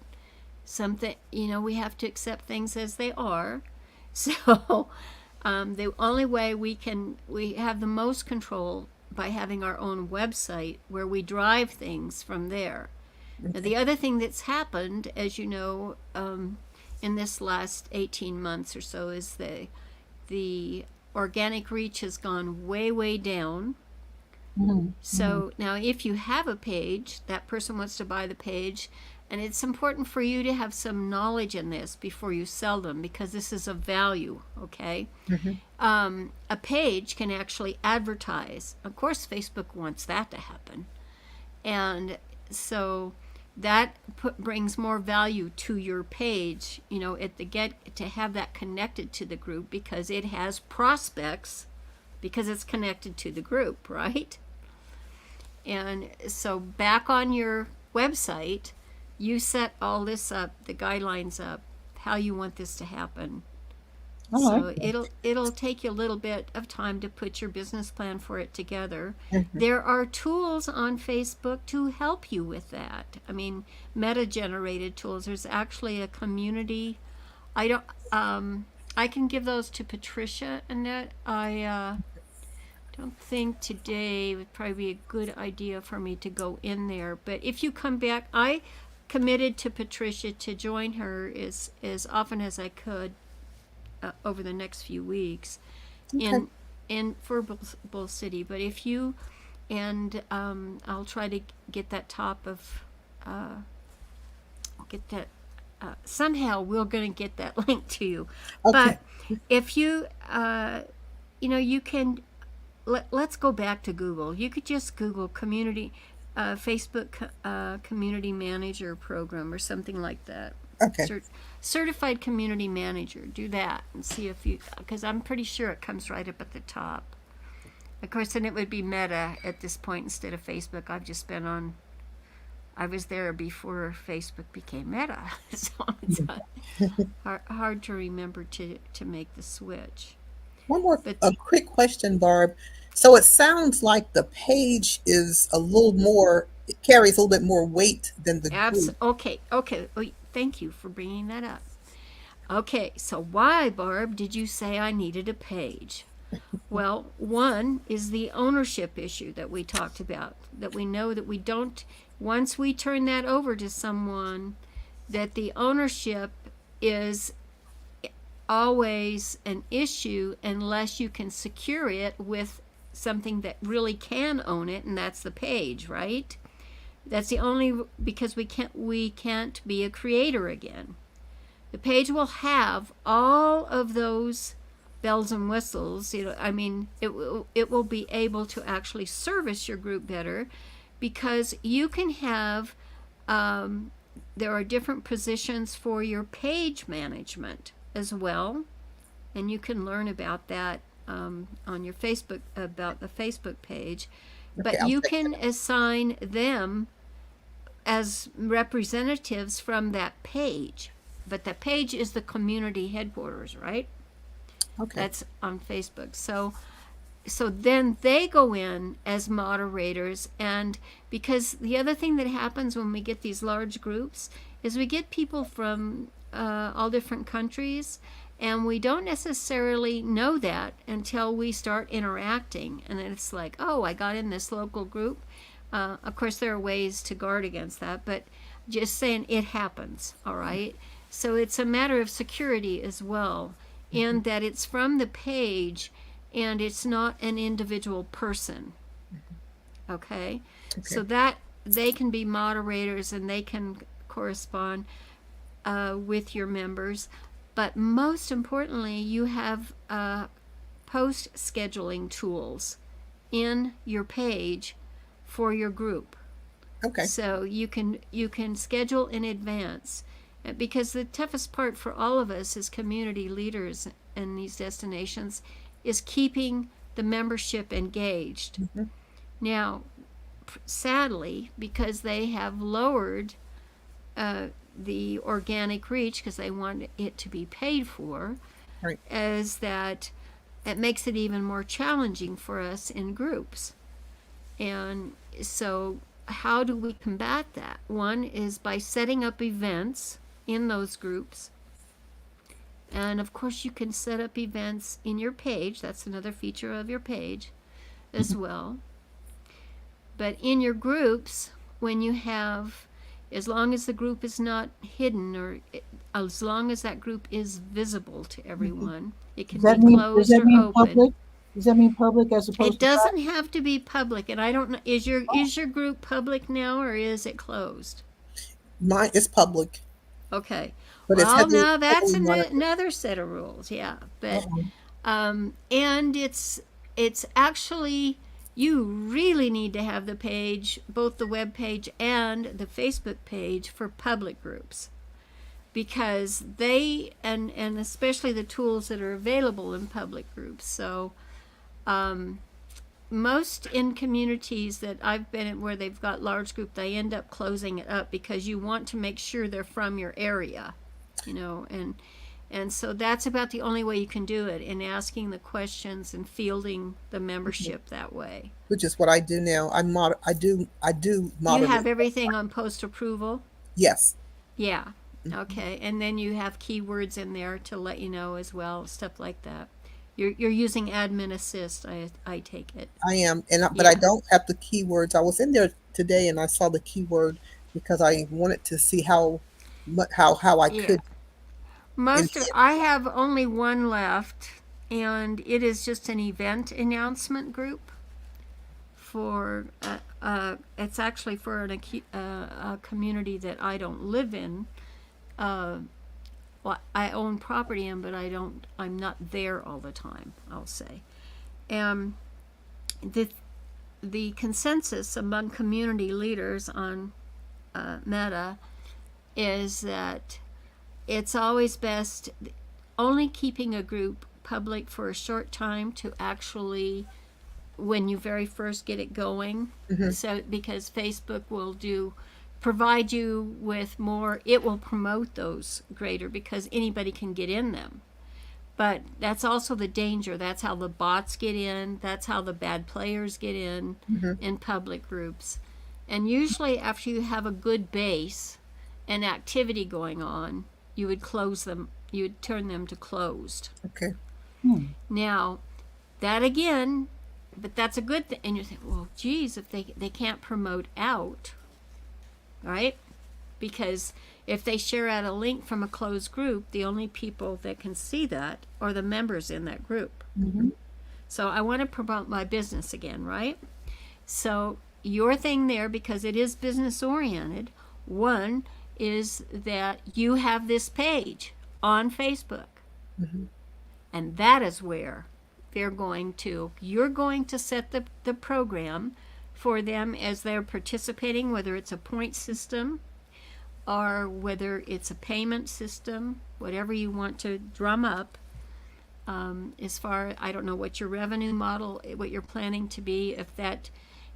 something, we have to accept things as they are. So the only way we have the most control by having our own website where we drive things from there. Now, the other thing that's happened, as you know, in this last 18 months or so, is the organic reach has gone way, way down. So now if you have a page, that person wants to buy the page, and it's important for you to have some knowledge in this before you sell them, because this is of value, okay? A page can actually advertise. Of course, Facebook wants that to happen. And so that brings more value to your page, at the to have that connected to the group, because it has prospects, because it's connected to the group, right? And so back on your website, you set all this up, the guidelines up, how you want this to happen. So it'll take you a little bit of time to put your business plan for it together. There are tools on Facebook to help you with that. I mean, meta-generated tools. There's actually a community. I can give those to Patricia, Annette. I don't think today would probably be a good idea for me to go in there. But if you come back, I committed to Patricia to join her as often as I could over the next few weeks in for Bull City. But if you, and I'll try to get that top of, somehow we're going to get that link to you. Okay. But if you, you can, let's go back to Google. You could just Google community, Facebook community manager program or something like that. Okay. Certified community manager. Do that and see if you, because I'm pretty sure it comes right up at the top. Of course, then it would be Meta at this point instead of Facebook. I was there before Facebook became Meta, so it's hard to remember to make the switch. One more, a quick question, Barb. So it sounds like the page is it carries a little bit more weight than the group. Okay. Well, thank you for bringing that up. Okay, so why, Barb, did you say I needed a page? Well, one is the ownership issue that we talked about, that we know that we don't, once we turn that over to someone, that the ownership is always an issue unless you can secure it with something that really can own it, and that's the page, right? That's the only, because we can't be a creator again. The page will have all of those bells and whistles. I mean, it will be able to actually service your group better, because you can have, there are different positions for your page management as well, and you can learn about that on your Facebook, about the Facebook page. Okay, But you can assign them as representatives from that page. But the page is the community headquarters, right? Okay. That's on Facebook. So so then they go in as moderators. And because the other thing that happens when we get these large groups is we get people from all different countries, and we don't necessarily know that until we start interacting. And then it's like, oh, I got in this local group. Of course, there are ways to guard against that, but just saying it happens, all right? So it's a matter of security as well, in that it's from the page and it's not an individual person, okay? So that they can be moderators and they can correspond with your members. But most importantly, you have post scheduling tools in your page for your group. Okay. So you can schedule in advance, because the toughest part for all of us as community leaders in these destinations is keeping the membership engaged. Now, sadly, because they have lowered the organic reach because they want it to be paid for, Right. is that it makes it even more challenging for us in groups. And so how do we combat that? One is by setting up events in those groups. And of course you can set up events in your page. That's another feature of your page as well. But in your groups, when you have, as long as the group is not hidden, or as long as that group is visible to everyone, it can be closed or open. Public? Does that mean public as opposed It to doesn't have to be public, and I don't know, is your group public now, or is it closed? Mine is public. Okay. But it's Well, heavily- now that's heavily monitored. another set of rules, yeah. But and it's actually, you really need to have the page, both the web page and the Facebook page, for public groups, because they and especially the tools that are available in public groups. So most in communities that I've been in where they've got large group, they end up closing it up because you want to make sure they're from your area, you know, and so that's about the only way you can do it, in asking the questions and fielding the membership that way. Which is what I do now. I do You moderate. have everything on post approval? Yes. Yeah. Okay. And then you have keywords in there to let you know as well, stuff like that. You're using Admin Assist, I take it. I am, but I Yeah. don't have the keywords. I was in there today and I saw the keyword because I wanted to see how I Yeah. could. I have only one left, and it is just an event announcement group for it's actually for a community that I don't live in. Well, I own property in, but I'm not there all the time, I'll say. The consensus among community leaders on Meta is that it's always best only keeping a group public for a short time, to actually, when you very first get it going. So because Facebook will provide you with more, it will promote those greater because anybody can get in them. But that's also the danger. That's how the bots get in. That's how the bad players get in public groups. And usually after you have a good base and activity going on, you would close them. You would turn them to closed. Okay. Now, that again, but that's a good thing. And you think, well, geez, if they can't promote out, right? Because if they share out a link from a closed group, the only people that can see that are the members in that group. So I want to promote my business again, right? So your thing there, because it is business oriented, one is that you have this page on Facebook. And that is where you're going to set the program for them as they're participating, whether it's a point system or whether it's a payment system, whatever you want to drum up. As far, I don't know what your revenue model, what you're planning to be, if that,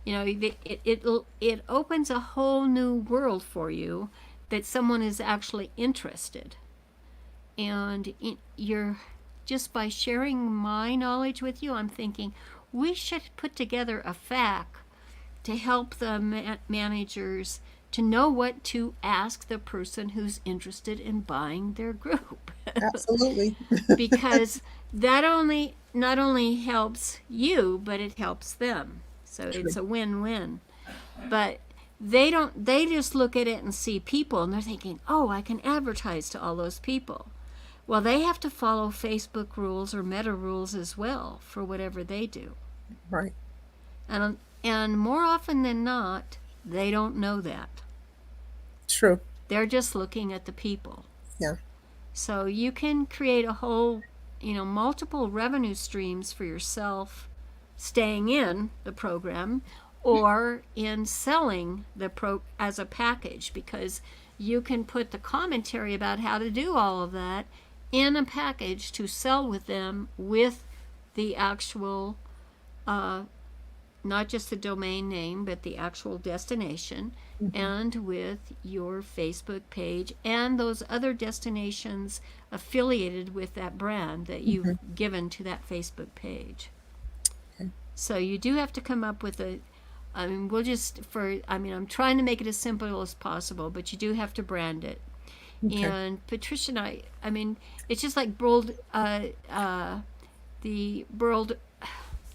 it opens a whole new world for you, that someone is actually interested. And you're just by sharing my knowledge with you, I'm thinking, we should put together a FAQ to help the managers to know what to ask the person who's interested in buying their group. Absolutely. Because that not only helps you, but it helps them. So it's a win-win. But they just look at it and see people and they're thinking, oh, I can advertise to all those people. Well, they have to follow Facebook rules or Meta rules as well for whatever they do. Right. And more often than not, they don't know that. True. They're just looking at the people. Yeah. So you can create a whole, multiple revenue streams for yourself staying in the program or in selling as a package, because you can put the commentary about how to do all of that in a package to sell with them with the actual not just the domain name, but the actual destination, and with your Facebook page and those other destinations affiliated with that brand that you've given to that Facebook page. Okay. So you do have to come up with I'm trying to make it as simple as possible, but you do have to brand it. Okay. And Patricia and I it's just like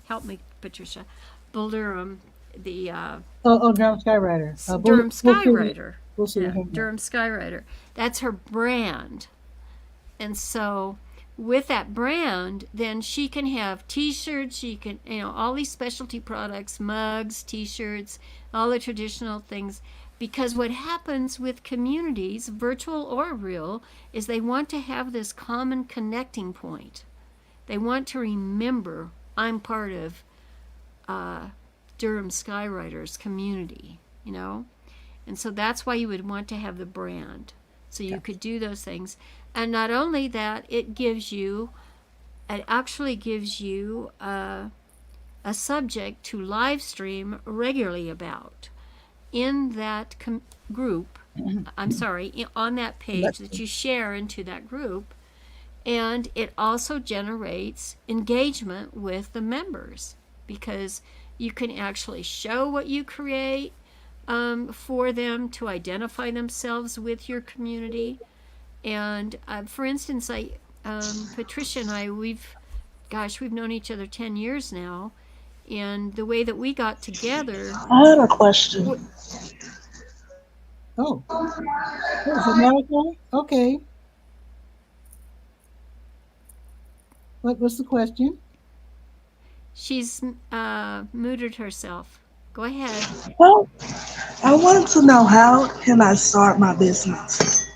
help me, Patricia. Durham, the Durham Skywriter. Durham Skywriter. We'll see. Durham Skywriter. That's her brand, and so with that brand, then she can have T-shirts. She can, all these specialty products, mugs, T-shirts, all the traditional things. Because what happens with communities, virtual or real, is they want to have this common connecting point. They want to remember, I'm part of Durham Skywriters community, and so that's why you would want to have the brand, so you could do those things. And not only that, it actually gives you a subject to live stream regularly about in that group. On that page that you share into that group. And it also generates engagement with the members, because you can actually show what you create for them to identify themselves with your community. And for instance, Patricia and I, we've known each other 10 years now, and the way that we got together. I had a question. Oh, is it Malachi? Okay. What's the question? She's muted herself. Go ahead. Well, I wanted to know, how can I start my business?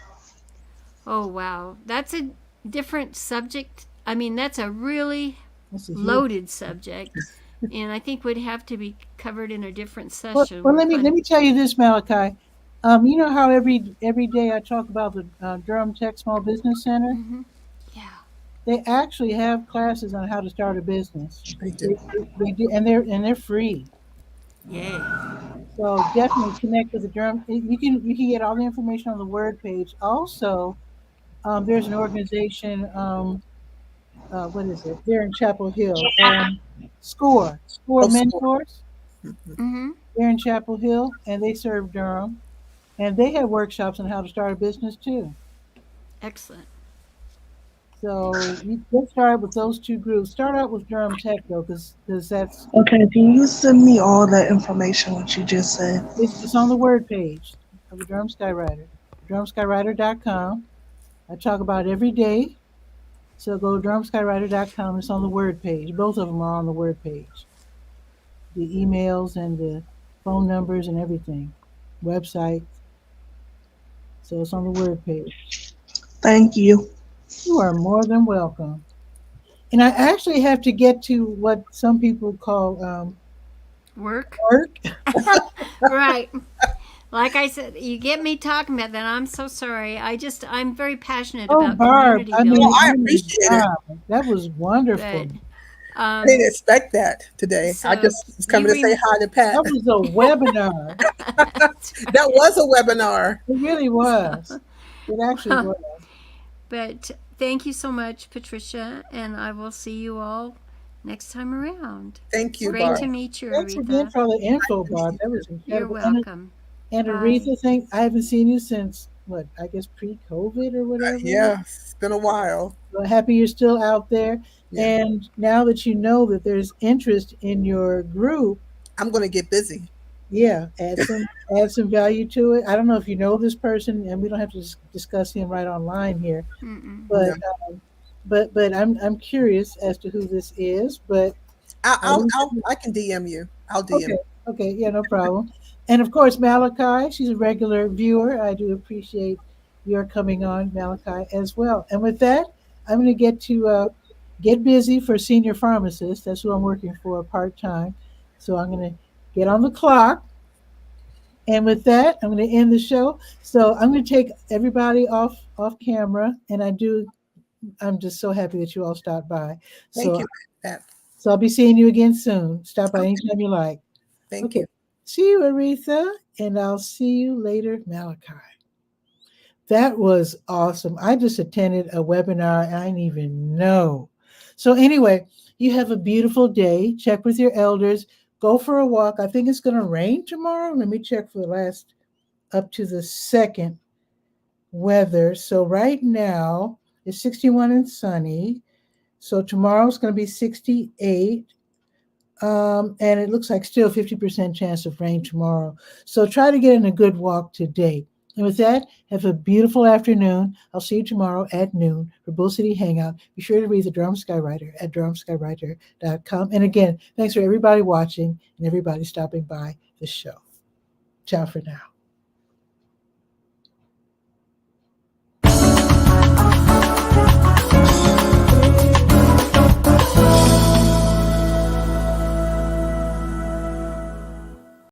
Oh, wow. That's a different subject. That's a really loaded subject, and I think would have to be covered in a different session. Well, let me tell you this, Malachi. You know how every day I talk about the Durham Tech Small Business Center? Mm-hmm. Yeah. They actually have classes on how to start a business. They do. They do, and they're free. Yay. So definitely connect with the Durham. You can get all the information on the Word page. Also, there's an organization. What is it? They're in Chapel Hill. SCORE Mentors. Mm-hmm. They're in Chapel Hill, and they serve Durham, and they have workshops on how to start a business too. Excellent. So you get started with those two groups. Start out with Durham Tech though, because that's okay. Can you send me all that information what you just said? It's on the Word page of the Durham Skywriter, durhamskywriter.com. I talk about it every day. So go to durhamskywriter.com. It's on the Word page. Both of them are on the Word page. The emails and the phone numbers and everything, website. So it's on the Word page. Thank you. You are more than welcome. And I actually have to get to what some people call work. Right. Like I said, you get me talking about that. I'm so sorry. I'm very passionate Oh, about Barb, community building. I appreciate it. That was wonderful. But, I didn't expect that today. So I just was coming to say hi to Pat. That was a webinar. That was a webinar. It really was. It actually was. But thank you so much, Patricia, and I will see you all next time around. Thank you, Great Barb. to meet you, Thanks again Aretha. for all the info, Nice to Bob. meet That was You're incredible. welcome. And Bye. Aretha, I haven't seen you since what? I guess pre-COVID or whatever. Yeah, it's been a while. Well, happy you're still out there. Yeah, And now that you know that there's interest in your group, I'm going to get busy. yeah, add some value to it. I don't know if you know this person, and we don't have to discuss him right online here, Mm-mm. but No, but I'm curious as to who this is. But I will. I can DM you. I'll DM Okay, you. okay, yeah, no problem. And of course, Malachi, she's a regular viewer. I do appreciate your coming on, Malachi, as well. And with that, I'm going to get busy for senior pharmacist. That's who I'm working for part time. So I'm going to get on the clock. And with that, I'm going to end the show. So I'm going to take everybody off camera, and I'm just so happy that you all stopped by. Thank So you, Pat. so I'll be seeing you again soon. Stop by Okay, anytime you like. thank Okay. you. See you, Aretha, and I'll see you later, Malachi. That was awesome. I just attended a webinar I didn't even know. So, anyway, you have a beautiful day. Check with your elders. Go for a walk. I think it's going to rain tomorrow. Let me check for the last up to the second weather. So, right now it's 61 and sunny. So, tomorrow's going to be 68. And it looks like still 50% chance of rain tomorrow. So try to get in a good walk today. And with that, have a beautiful afternoon. I'll see you tomorrow at noon for Bull City Hangout. Be sure to read the Durham Skywriter at durhamskywriter.com. And again, thanks for everybody watching and everybody stopping by the show. Ciao for now.